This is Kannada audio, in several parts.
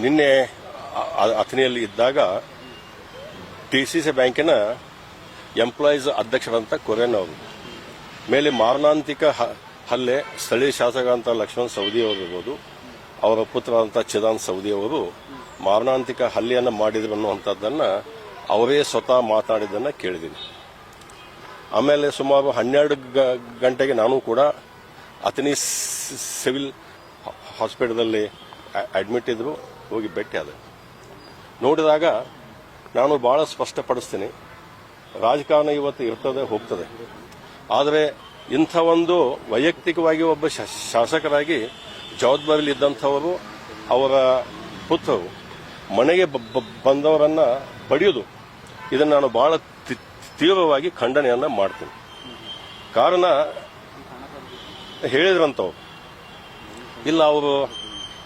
ನಿನ್ನೆ ಅಥಣಿಯಲ್ಲಿ ಇದ್ದಾಗ ಡಿಸಿಸಿ ಬ್ಯಾಂಕಿನ ಎಂಪ್ಲಾಯೀಸ್ ಅಧ್ಯಕ್ಷರಂತ ಕೊರೇನ್ ಅವರು ಮೇಲೆ ಮಾರಣಾಂತಿಕ ಹಲ್ಲೆ ಸ್ಥಳೀಯ ಶಾಸಕ ಅಂತ ಲಕ್ಷ್ಮಣ್ ಸವದಿ ಅವರು ಇರ್ಬೋದು, ಅವರ ಪುತ್ರ ಅಂತ ಚಿದಾನ್ ಸವದಿ ಅವರು ಮಾರಣಾಂತಿಕ ಹಲ್ಲೆಯನ್ನು ಮಾಡಿದ್ರು ಅನ್ನುವಂಥದ್ದನ್ನು ಅವರೇ ಸ್ವತಃ ಮಾತನಾಡಿದ್ದನ್ನು ಕೇಳಿದ್ದೀನಿ. ಆಮೇಲೆ ಸುಮಾರು 12 ಗಂಟೆಗೆ ನಾನು ಕೂಡ ಅಥಣಿ ಸಿವಿಲ್ ಹಾಸ್ಪಿಟಲಲ್ಲಿ ಅಡ್ಮಿಟ್ ಇದ್ರು, ಹೋಗಿ ಭೇಟಿ ಆದೆ. ನೋಡಿದಾಗ ನಾನು ಬಹಳ ಸ್ಪಷ್ಟಪಡಿಸ್ತೀನಿ, ರಾಜಕಾರಣ ಇವತ್ತು ಇರ್ತದೆ ಹೋಗ್ತದೆ, ಆದರೆ ಇಂಥ ಒಂದು ವೈಯಕ್ತಿಕವಾಗಿ ಒಬ್ಬ ಶಾಸಕರಾಗಿ ಜವಾಬ್ದಾರಿಯಲ್ಲಿದ್ದಂಥವರು ಅವರ ಪುತ್ರರು ಮನೆಗೆ ಬಂದವರನ್ನ ಬಡಿಯೋದು, ಇದನ್ನು ನಾನು ಬಹಳ ತೀವ್ರವಾಗಿ ಖಂಡನೆಯನ್ನ ಮಾಡ್ತೀನಿ. ಕಾರಣ ಹೇಳಿದ್ರಂತವ್ರು ಇಲ್ಲ, ಅವರು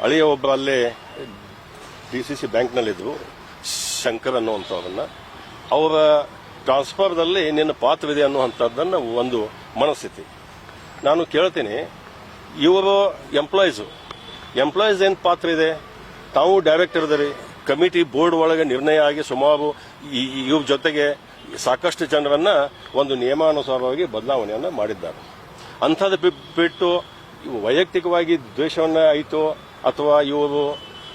ಅಳಿಯ ಒಬ್ಬರು ಅಲ್ಲೇ ಡಿಸಿಸಿ ಬ್ಯಾಂಕ್ನಲ್ಲಿದ್ದರು, ಶಂಕರ್ ಅನ್ನುವಂಥವ್ರನ್ನ, ಅವರ ಟ್ರಾನ್ಸ್ಫರ್ದಲ್ಲಿ ನಿನ್ನ ಪಾತ್ರವಿದೆ ಅನ್ನುವಂಥದ್ದನ್ನು ಒಂದು ಮನಸ್ಥಿತಿ. ನಾನು ಕೇಳ್ತೀನಿ, ಇವರು ಎಂಪ್ಲಾಯೀಸ್ ಏನು ಪಾತ್ರ ಇದೆ? ತಾವು ಡೈರೆಕ್ಟರ್ ಇದರಿ, ಕಮಿಟಿ ಬೋರ್ಡ್ ಒಳಗೆ ನಿರ್ಣಯ ಆಗಿ ಸುಮಾರು ಇವ್ರ ಜೊತೆಗೆ ಸಾಕಷ್ಟು ಜನರನ್ನ ಒಂದು ನಿಯಮಾನುಸಾರವಾಗಿ ಬದಲಾವಣೆಯನ್ನು ಮಾಡಿದ್ದಾರೆ. ಅಂಥದ್ದು ಬಿಟ್ಟು ವೈಯಕ್ತಿಕವಾಗಿ ದ್ವೇಷವನ್ನ ಆಯಿತು ಅಥವಾ ಇವರು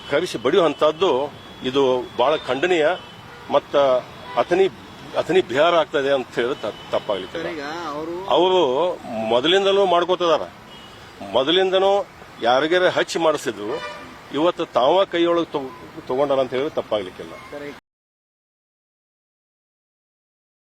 ಕರೆಸಿ ಬಡಿಯುವಂಥದ್ದು ಇದು ಬಹಳ ಖಂಡನೀಯ ಮತ್ತು ಅಥಣಿ ಬಿಹಾರ ಆಗ್ತದೆ ಅಂತ ಹೇಳಿದ್ರೆ ತಪ್ಪಾಗ್ಲಿಕ್ಕೆ. ಅವರು ಮೊದಲಿಂದಲೂ ಮಾಡ್ಕೋತಿದಾರ, ಮೊದಲಿಂದನೂ ಯಾರಿಗಾರ ಹಚ್ಚಿ ಮಾಡಿಸಿದ್ರು, ಇವತ್ತು ತಾವ ಕೈಯೊಳಗೆ ತಗೊಂಡಾರ ಅಂತ ಹೇಳಿದ್ರೆ ತಪ್ಪಾಗ್ಲಿಕ್ಕಿಲ್ಲ.